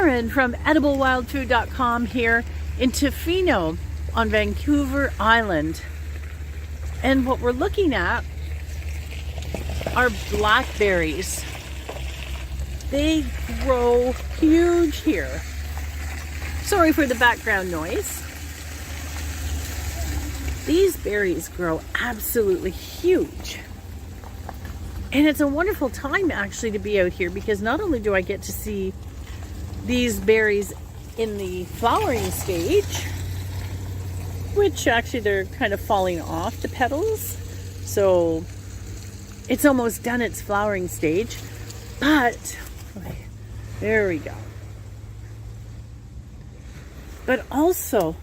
Karen from EdibleWildFood.com here in Tofino on Vancouver Island. And what we're looking at are blackberries. They grow huge here. Sorry for the background noise. These berries grow absolutely huge. And it's a wonderful time actually to be out here because not only do I get to see these berries in the flowering stage, which actually they're kind of falling off the petals, so it's almost done its flowering stage, but okay, there we go. But also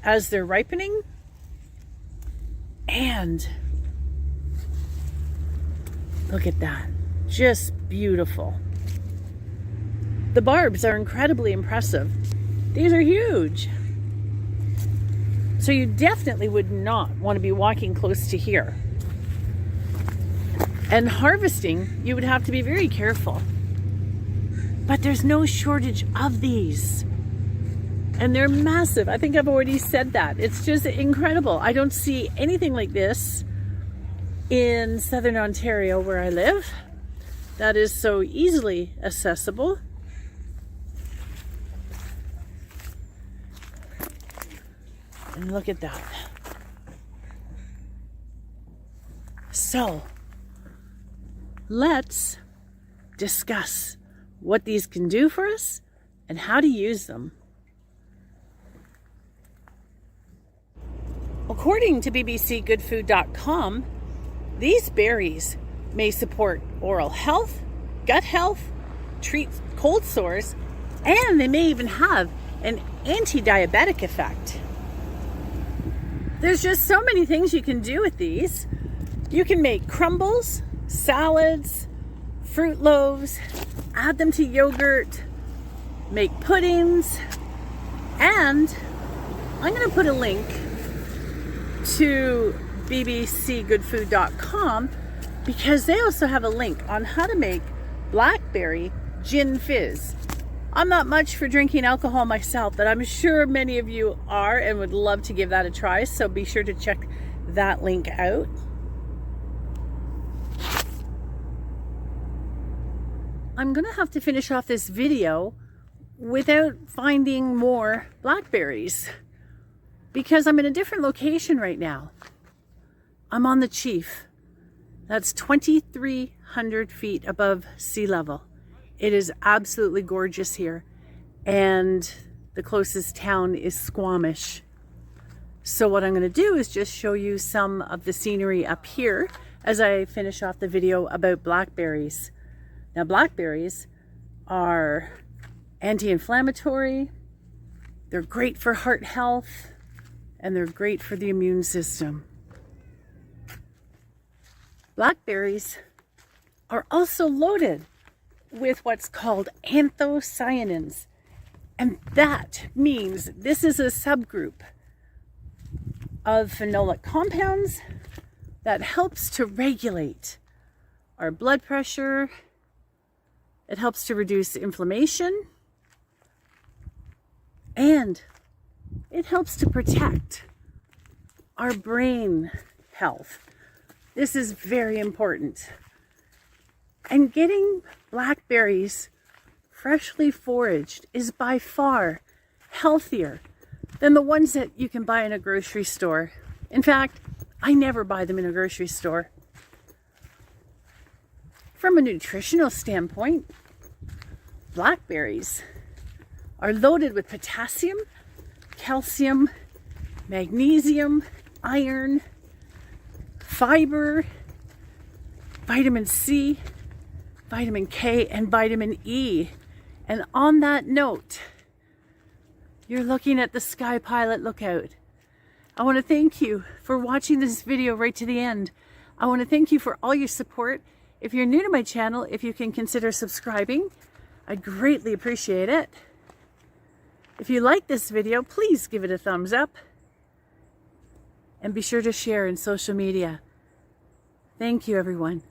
as they're ripening, and look at that, just beautiful. The barbs are incredibly impressive. These are huge. So you definitely would not want to be walking close to here. And harvesting, you would have to be very careful. But there's no shortage of these. And they're massive. I think I've already said that. It's just incredible. I don't see anything like this in Southern Ontario where I live. That is so easily accessible. And look at that. So, let's discuss what these can do for us and how to use them. According to bbcgoodfood.com, these berries may support oral health, gut health, treat cold sores, and they may even have an anti-diabetic effect. There's just so many things you can do with these. You can make crumbles, salads, fruit loaves, add them to yogurt, make puddings, and I'm going to put a link to bbcgoodfood.com because they also have a link on how to make blackberry gin fizz. I'm not much for drinking alcohol myself, but I'm sure many of you are and would love to give that a try, so be sure to check that link out. I'm gonna have to finish off this video without finding more blackberries because I'm in a different location right now. I'm on the Chief. That's 2,300 feet above sea level. It is absolutely gorgeous here, and the closest town is Squamish. So what I'm going to do is just show you some of the scenery up here as I finish off the video about blackberries. Now, blackberries are anti-inflammatory, they're great for heart health, and they're great for the immune system. Blackberries are also loaded with what's called anthocyanins, and that means this is a subgroup of phenolic compounds that helps to regulate our blood pressure. It helps to reduce inflammation, and it helps to protect our brain health. This is very important. And getting blackberries freshly foraged is by far healthier than the ones that you can buy in a grocery store. In fact, I never buy them in a grocery store. From a nutritional standpoint, blackberries are loaded with potassium, calcium, magnesium, iron, fiber, vitamin C, vitamin K, and vitamin E. And on that note, you're looking at the Sky Pilot Lookout. I want to thank you for watching this video right to the end. I want to thank you for all your support. If you're new to my channel, if you can consider subscribing, I'd greatly appreciate it. If you like this video, please give it a thumbs up. And be sure to share in social media. Thank you, everyone.